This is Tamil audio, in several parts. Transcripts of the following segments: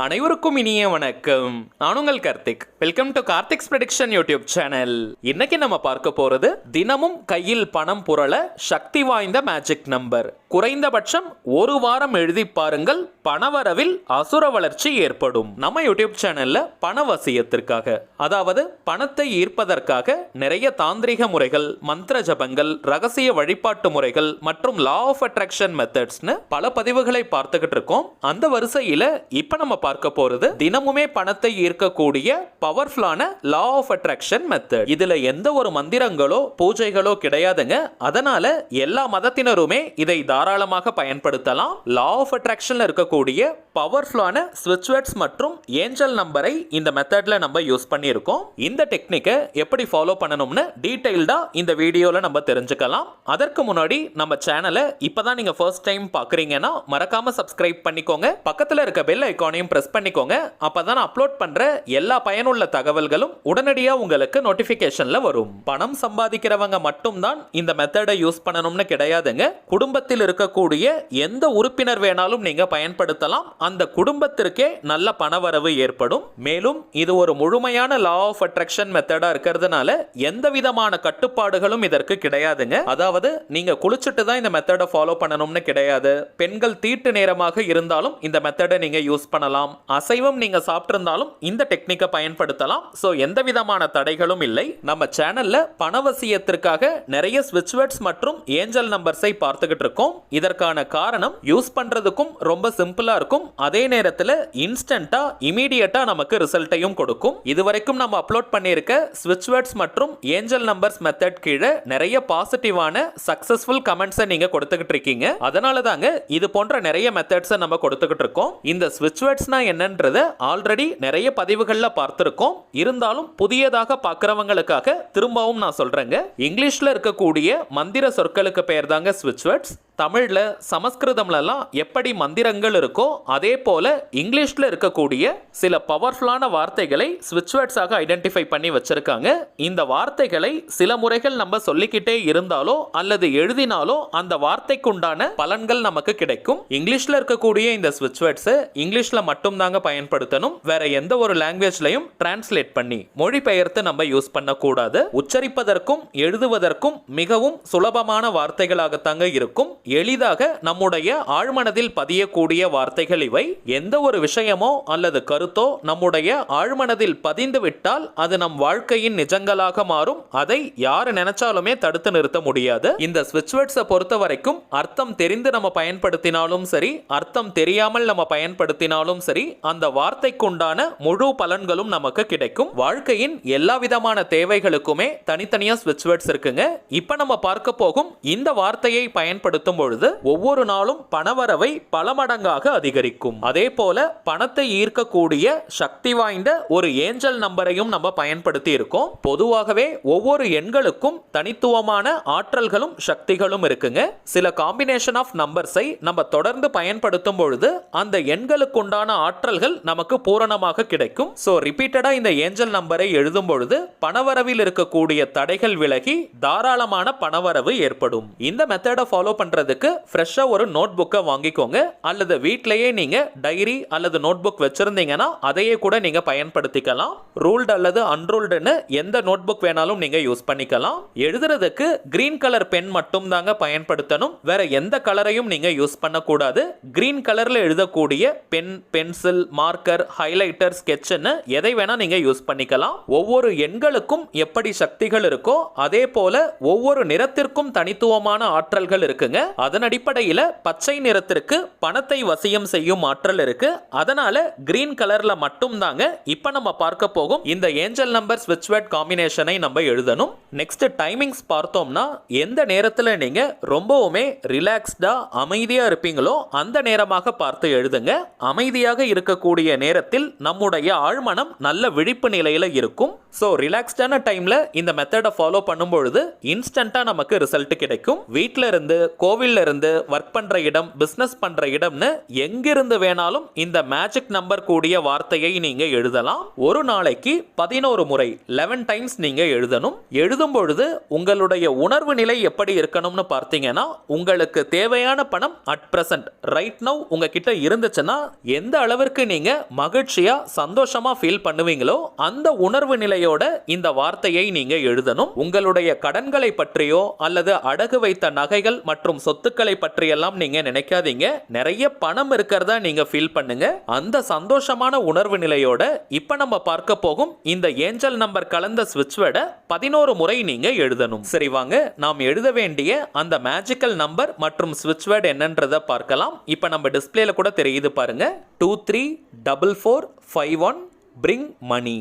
அனைவருக்கும் இனிய வணக்கம். நான் உங்கள் Karthik. Welcome to Karthik's prediction YouTube channel. இன்னைக்கு நம்ம பார்க்க போறது தினமும் கையில் பணம் புரள சக்தி வாய்ந்த மேஜிக் நம்பர். குறைந்தபட்சம் ஒரு வாரம் எழுதி பாருங்கள், பணவரவில் அசுர வளர்ச்சி ஏற்படும். நம்ம யூடியூப் சேனல்ல பணவசியத்திற்காக, அதாவது பணத்தை ஈர்ப்பதற்காக நிறைய தாந்திரிக முறைகள், மந்திர ஜபங்கள், ரகசிய வழிபாட்டு முறைகள் மற்றும் லா ஆஃப் அட்ராக்ஷன் மெத்தட்ஸ்னு பல பதிவுகளை பார்த்துக்கிட்டு இருக்கோம். அந்த வரிசையில இப்ப நம்ம பார்க்க போறது தினமுமே பணத்தை ஈர்க்கக்கூடிய பவர்ஃபுல்லான லா ஆஃப் அட்ராக்ஷன் மெத்தட். இதுல எந்த ஒரு மந்திரங்களோ பூஜைகளோ கிடையாதுங்க. அதனால எல்லா மதத்தினருமே இதை தாராளமாக பயன்படுத்தலாம். லா ஆஃப் அட்ராக்ஷன்ல இருக்கக்கூடிய பவர்ஃபுல்லான ஸ்விட்ச் வேர்ட்ஸ் மற்றும் ஏஞ்சல் நம்பரை இந்த மெத்தட்ல நம்ம யூஸ் பண்ணியிருக்கோம். இந்த டெக்னிக்கை எப்படி ஃபாலோ பண்ணணும்னு டீடைல்டா இந்த வீடியோல நம்ம தெரிஞ்சுக்கலாம். அதற்கு முன்னாடி நம்ம சேனலை இப்பதான் நீங்க ஃபர்ஸ்ட் டைம் பாக்குறீங்கன்னா மறக்காம சப்ஸ்கிரைப் பண்ணிக்கோங்க. பக்கத்துல இருக்க பெல் ஐகானையும் பிரஸ் பண்ணிக்கோங்க. அப்பதான் அப்லோட் பண்ற எல்லா பயனுள்ள தகவல்களும் உடனடியா உங்களுக்கு நோட்டிபிகேஷன்ல வரும். பணம் சம்பாதிக்கிறவங்க மட்டும்தான் இந்த மெத்தடை யூஸ் பண்ணணும்னு கிடையாதுங்க. குடும்பத்தில் இருக்கக்கூடிய எந்த உறுப்பினர் வேணாலும் நீங்க பயன்படுத்தலாம். அந்த குடும்பத்திற்கே நல்ல பணவரவு ஏற்படும். மேலும் இது ஒரு முழுமையான லா ஆஃப் அட்ராக்ஷன் மெத்தடா இருக்கிறதுனால எந்த விதமான கட்டுப்பாடுகளும் இதற்கு கிடையாதுங்க. அதாவது நீங்க குளிச்சுட்டு தான் இந்த மெத்தடை ஃபாலோ பண்ணணும்னு கிடையாது. பெண்கள் தீட்டு நேரமாக இருந்தாலும் இந்த மெத்தடை நீங்க யூஸ் பண்ணலாம். அசைவம் நீங்க சாப்பிட்டிருந்தாலும் இந்த டெக்னிக்கை பயன்படுத்தலாம். சோ எந்த விதமான தடைகளும் இல்லை. நம்ம சேனல்ல பணவசியத்திற்காக நிறைய ஸ்விட்ச் வேர்ட்ஸ் மற்றும் ஏஞ்சல் நம்பர்ஸை பார்த்துக்கிட்டு இருக்கோம். இதற்கான காரணம் யூஸ் பண்றதுக்கும் ரொம்ப சிம்பிளா இருக்கும். அதே நேரத்தில் இன்ஸ்டன்டா இமீடியட்டா நமக்கு ரிசல்ட்டையும் கொடுக்கும். இதுவரைக்கும் நம்ம அப்லோட் பண்ணியிருக்க ஸ்விட்ச் வேர்ட்ஸ் மற்றும் ஏஞ்சல் நம்பர்ஸ் மெத்தட் கீழே நிறைய பாசிட்டிவான சக்சஸ்ஃபுல் கமெண்ட்ஸை நீங்க கொடுத்துக்கிட்டு இருக்கீங்க. அதனால தாங்க இது போன்ற நிறைய மெத்தட்ஸை நம்ம கொடுத்துக்கிட்டு இருக்கோம். இந்த ஸ்விட்ச் வேர்ட்ஸ்னா என்னன்றத ஆல்ரெடி நிறைய பதிவுகள்ல பார்த்திருக்கோம். இருந்தாலும் புதியதாக பார்க்கிறவங்களுக்காக திரும்பவும் நான் சொல்றேங்க. இங்கிலீஷ்ல இருக்கக்கூடிய மந்திர சொற்களுக்கு பெயர் தாங்க ஸ்விட்ச் வேர்ட்ஸ். தமிழ்ல சமஸ்கிருதம்லாம் எப்படி மந்திரங்கள் இருக்கோ அதே போல இங்கிலீஷ்ல இருக்கக்கூடிய சில பவர்ஃபுல்லான வார்த்தைகளை ஸ்விட்ச் வேர்ட்ஸாக ஐடென்டிஃபை பண்ணி வச்சிருக்காங்க. இந்த வார்த்தைகளை சில முறைகள் நம்ம சொல்லிக்கிட்டே இருந்தாலோ அல்லது எழுதினாலோ அந்த வார்த்தைக்குண்டான பலன்கள் நமக்கு கிடைக்கும். இங்கிலீஷ்ல இருக்கக்கூடிய இந்த ஸ்விட்ச் வேர்ட்ஸ் இங்கிலீஷ்ல மட்டும் தாங்க பயன்படுத்தணும். வேற எந்த ஒரு லாங்குவேஜ்லயும் டிரான்ஸ்லேட் பண்ணி மொழிபெயர்த்து நம்ம யூஸ் பண்ணக்கூடாது. உச்சரிப்பதற்கும் எழுதுவதற்கும் மிகவும் சுலபமான வார்த்தைகளாகத்தாங்க இருக்கும். எளிதாக நம்முடைய ஆழ்மனதில் பதியக்கூடிய வார்த்தைகள் இவை. எந்த ஒரு விஷயமோ அல்லது கருத்தோ நம்முடைய ஆழ்மனதில் பதிந்து விட்டால் அது நம் வாழ்க்கையின் நிஜங்களாக மாறும். அதை யாரு நினைச்சாலுமே தடுத்து நிறுத்த முடியாது. இந்த ஸ்விட்ச் வேர்ட்ஸை பொறுத்த வரைக்கும் அர்த்தம் தெரிந்து நம்ம பயன்படுத்தினாலும் சரி, அர்த்தம் தெரியாமல் நம்ம பயன்படுத்தினாலும் சரி, அந்த வார்த்தைக்குண்டான முழு பலன்களும் நமக்கு கிடைக்கும். வாழ்க்கையின் எல்லா விதமான தேவைகளுக்குமே தனித்தனியா ஸ்விட்ச் வேர்ட்ஸ் இருக்குங்க. இப்ப நம்ம பார்க்க போகும் இந்த வார்த்தையை பயன்படுத்தும் பொழுது ஒவ்வொரு நாளும் பணவரவை பல மடங்காக அதிகரிக்கும். அதே போல பணத்தை ஈர்க்கக்கூடிய சக்தி வாய்ந்த ஒரு ஏஞ்சல் நம்பரையும் நம்ம பயன்படுத்தி இருக்கோம். பொதுவாகவே ஒவ்வொரு எண்களுக்கும் தனித்துவமான ஆற்றல்களும் சக்திகளும் இருக்குங்க. சில காம்பினேஷன் ஆஃப் நம்பர்ஸை நம்ம தொடர்ந்து பயன்படுத்தும் பொழுது அந்த எண்களுக்கு உண்டான ஆற்றல்கள் நமக்கு பூரணமாக கிடைக்கும். சோ ரிப்பீட்டடா இந்த ஏஞ்சல் நம்பரை எழுதும் பொழுது பணவரவில் இருக்கக்கூடிய தடைகள் விலகி தாராளமான பணவரவு ஏற்படும். இந்த மெத்தடை ஃபாலோ பண்றதுக்கு ஃப்ரெஷ்ஷா ஒரு நோட் புக்கை வாங்கிக்கோங்க. அல்லது வீட்டிலேயே நீங்க டைரி அல்லது நோட் புக் வச்சிருந்தீங்கன்னா அதையே கூட நீங்க பயன்படுத்திக்கலாம். ரூல்ட் அல்லது அன்ரூல்டுன்னு எந்த நோட் புக் வேணாலும் நீங்க யூஸ் பண்ணிக்கலாம். எழுதுறதுக்கு கிரீன் கலர் பென் மட்டும் தாங்க பயன்படுத்தணும். வேற எந்த கலரையும் நீங்க யூஸ் பண்ணக்கூடாது. கிரீன் கலர்ல எழுதக்கூடிய பென், பென்சில், மார்க்கர், ஹைலைட்டர், ஸ்கெட்ச்னு எதை வேணா நீங்க யூஸ் பண்ணிக்கலாம். ஒவ்வொரு எண்களுக்கும் எப்படி சக்திகள் இருக்கோ அதே போல ஒவ்வொரு நிறத்திற்கும் தனித்துவமான ஆற்றல்கள் இருக்குங்க. அதன் அடிப்படையில் பச்சை நிறத்திற்கு பணத்தை வசியம் செய்யும் ஆற்றல் இருக்கு. அதனால கிரீன் கலர்ல மட்டும் தாங்க இப்ப நம்ம பார்க்க போகும் இந்த ஏஞ்சல் நம்பர் ஸ்விட்ச் வேர்ட் காம்பினேஷனை நம்ம எழுதணும். நெக்ஸ்ட் டைமிங்ஸ் பார்த்தோம்னா எந்த நேரத்தில் நீங்க ரொம்பவுமே ரிலாக்ஸ்டா அமைதியா இருப்பீங்களோ அந்த நேரமாக பார்த்து எழுதுங்க. அமைதியாக இருக்கக்கூடிய நேரத்தில் நம்முடைய ஆழ்மனம் நல்ல விழிப்பு நிலையில இருக்கும். சோ ரிலாக்ஸ்டான டைம்ல இந்த மெத்தடை ஃபாலோ பண்ணும் பொழுது இன்ஸ்டன்டா நமக்கு ரிசல்ட் கிடைக்கும். வீட்ல இருந்து கோவில் கோவில்ல இருந்து, ஒர்க் பண்ற இடம், பிசினஸ் பண்ற இடம்னு எங்கிருந்து வேணாலும் இந்த மேஜிக் நம்பர் கூடிய வார்த்தையை நீங்க எழுதலாம். ஒரு நாளைக்கு 11 முறை 11 டைம்ஸ் நீங்க எழுதணும். எழுதும் பொழுது உங்களுடைய உணர்வு நிலை எப்படி இருக்கணும்னு பார்த்தீங்கன்னா, உங்களுக்கு தேவையான பணம் அட் பிரசன்ட் ரைட் நவ் உங்ககிட்ட இருந்துச்சுன்னா எந்த அளவிற்கு நீங்க மகிழ்ச்சியா சந்தோஷமா ஃபீல் பண்ணுவீங்களோ அந்த உணர்வு நிலையோட இந்த வார்த்தையை நீங்க எழுதணும். உங்களுடைய கடன்களை பற்றியோ அல்லது அடகு வைத்த நகைகள் மற்றும் சொத்துக்களை பற்றியெல்லாம் நீங்க நினைக்காதீங்க. நிறைய பணம் இருக்கிறதா நீங்க ஃபீல் பண்ணுங்க. அந்த சந்தோஷமான உணர்வு நிலையோட இப்ப நம்ம பார்க்க போகும் இந்த ஏஞ்சல் நம்பர் கலந்த ஸ்விட்ச் வேர்டை 11 முறை நீங்க எழுதணும். சரி வாங்க, நாம் எழுத வேண்டிய அந்த மேஜிக்கல் நம்பர் மற்றும் ஸ்விட்ச் வேர்டு என்னன்றதை பார்க்கலாம். இப்ப நம்ம டிஸ்பிளேல கூட தெரியுது பாருங்க. 234451 bring money.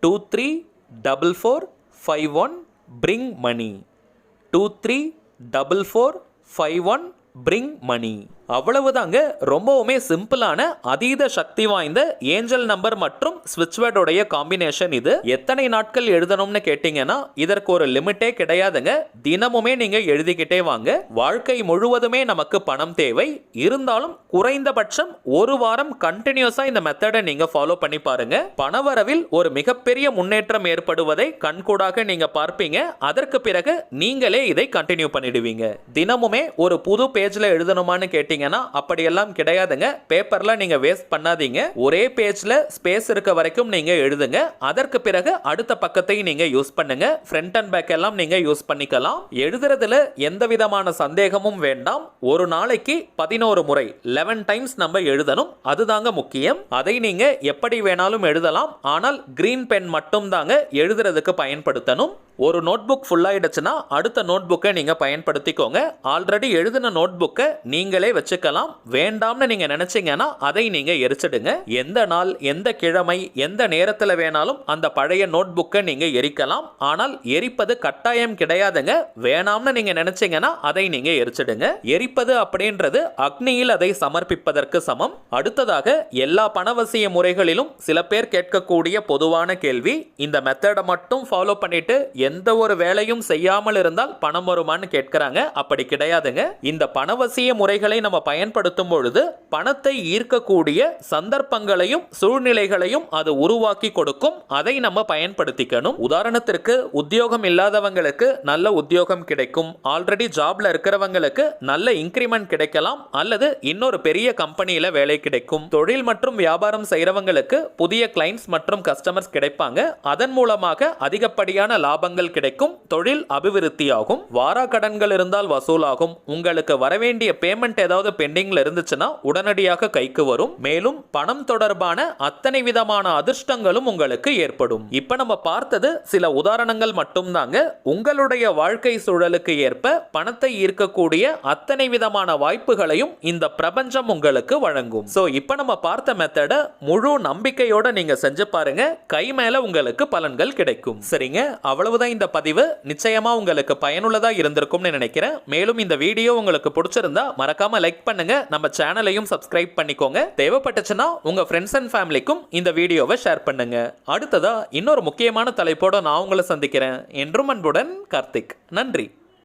234451 bring money. 234451 bring money. அவ்வளவுதாங்க. ரொம்பவுமே சிம்பிளான அதீத சக்தி வாய்ந்த ஏஞ்சல் நம்பர் மற்றும் ஸ்விட்ச் வேர்டோடைய காம்பினேஷன் இது. எத்தனை நாட்கள் எழுதணும்னு கேட்டீங்கன்னா இதற்கு ஒரு லிமிட்டே கிடையாதுங்க. தினமுமே நீங்க எழுதிக்கிட்டே வாங்க. வாழ்க்கை முழுவதுமே நமக்கு பணம் தேவை. இருந்தாலும் குறைந்தபட்சம் ஒரு வாரம் கண்டினியூஸா இந்த மெத்தடை நீங்க ஃபாலோ பண்ணி பாருங்க. பணவரவில் ஒரு மிகப்பெரிய முன்னேற்றம் ஏற்படுவதை கண்கூடாக நீங்க பார்ப்பீங்க. அதற்கு பிறகு நீங்களே இதை கண்டினியூ பண்ணிடுவீங்க. தினமுமே ஒரு புது பேஜ்ல எழுதணுமான்னு கேட்டீங்க அப்படியெல்லாம் கிடையாதுங்க. பேப்பர்ல நீங்க வேஸ்ட் பண்ணாதீங்க. ஒரே பேஜ்ல ஸ்பேஸ் இருக்க வரைக்கும் நீங்க எழுதுங்க. அதற்கு பிறகு அடுத்த பக்கத்தை நீங்க யூஸ் பண்ணுங்க. ஃப்ரண்ட் அண்ட் பேக் எல்லாம் நீங்க யூஸ் பண்ணிக்கலாம். எழுதுறதுல எந்த விதமான சந்தேகமும் வேண்டாம். ஒரு நாளைக்கு 11 முறை 11 டைம்ஸ் நம்ம எழுதணும். அதுதாங்க முக்கியம். அதை நீங்க எப்படி வேணாலும் எழுதலாம். ஆனால் கிரீன் பென் மட்டும் தாங்க எழுதுறதுக்கு பயன்படுத்தணும். ஒரு நோட் புக் ஃபுல் ஆயிடுச்சுன்னா அடுத்த நோட் புக்கை நீங்க பயன்படுத்திக்கோங்க. ஆல்ரெடி எழுதின நோட் புக்கை நீங்களே வச்சுக்கலாம். வேண்டாம்னு நீங்க நினைச்சீங்கன்னா அதை நீங்க எரிச்சிடுங்க. எந்த நாள், எந்த கிழமை, எந்த நேரத்தில் வேணாலும் அந்த பழைய நோட் புக்கை நீங்க எரிக்கலாம். ஆனால் எரிப்பது கட்டாயம் கிடையாதுங்க. வேணாம்னு நீங்க நினைச்சீங்கன்னா அதை நீங்க எரிச்சிடுங்க. எரிப்பது அப்படின்றது அக்னியில் அதை சமர்ப்பிப்பதற்கு சமம். அடுத்ததாக எல்லா பணவசிய முறைகளிலும் சில பேர் கேட்கக்கூடிய பொதுவான கேள்வி, இந்த மெத்தடை மட்டும் ஃபாலோ பண்ணிட்டு எந்த ஒரு வேலையும் செய்யாமல் இருந்தால் பணம் வருமான்னு கேட்கிறாங்க. அப்படி கிடையாதுங்க. இந்த பணவசிய முறைகளை நம்ம பயன்படுத்தும் பொழுது பணத்தை ஈர்க்கக்கூடிய சந்தர்ப்பங்களையும் சூழ்நிலைகளையும் அது உருவாக்கி கொடுக்கும். அதை நம்ம பயன்படுத்திக்கணும். உதாரணத்திற்கு உத்தியோகம் இல்லாதவங்களுக்கு நல்ல உத்தியோகம் கிடைக்கும். ஆல்ரெடி ஜாப்ல இருக்கிறவங்களுக்கு நல்ல இன்கிரிமெண்ட் கிடைக்கலாம். அல்லது இன்னொரு பெரிய கம்பெனியில வேலை கிடைக்கும். தொழில் மற்றும் வியாபாரம் செய்யறவங்களுக்கு புதிய கிளைண்ட்ஸ் மற்றும் கஸ்டமர்ஸ் கிடைப்பாங்க. அதன் மூலமாக அதிகப்படியான லாபங்கள் கிடைக்கும். தொழில் அபிவிருத்தியாகும். வாரா கடன்கள் இருந்தால் வசூலாகும். உங்களுக்கு வரவேண்டிய பேமெண்ட் ஏதாவது பெண்டிங்ல இருந்துச்சுன்னா உடனடியாக கைக்கு வரும். மேலும் பணம் தொடர்பான அத்தனை விதமான அதிர்ஷ்டங்களும் உங்களுக்கு ஏற்படும். இப்ப நம்ம பார்த்தது சில உதாரணங்கள் மட்டும்தாங்க. உங்களுடைய வாழ்க்கை சூழலுக்கு ஏற்ப பணத்தை ஈர்க்கக்கூடிய அத்தனை விதமான வாய்ப்புகளையும் இந்த பிரபஞ்சம் உங்களுக்கு வழங்கும். சோ இப்ப நம்ம பார்த்த மெத்தட முழு நம்பிக்கையோட நீங்க செஞ்சு பாருங்க. கை மேல உங்களுக்கு பலன்கள் கிடைக்கும். சரிங்க, அவ்வளவுதான் இந்த பதிவு. நிச்சயமா உங்களுக்கு பயனுள்ளதா இருந்திருக்கும்னு நினைக்கிறேன். மேலும் இந்த வீடியோ உங்களுக்கு பிடிச்சிருந்தா மறக்காம லைக் பண்ணுங்க. நம்ம சேனலையும் சப்ஸ்கிரைப் பண்ணிக்கோங்க. தேவைப்பட்டுச்சுன்னா உங்க ஃப்ரெண்ட்ஸ் அண்ட் ஃபேமிலிக்கும் இந்த வீடியோவை ஷேர் பண்ணுங்க. அடுத்ததா இன்னொரு முக்கியமான தலைப்போட நான் உங்களை சந்திக்கிறேன். என்றும் அன்புடன் கார்த்திக். நன்றி.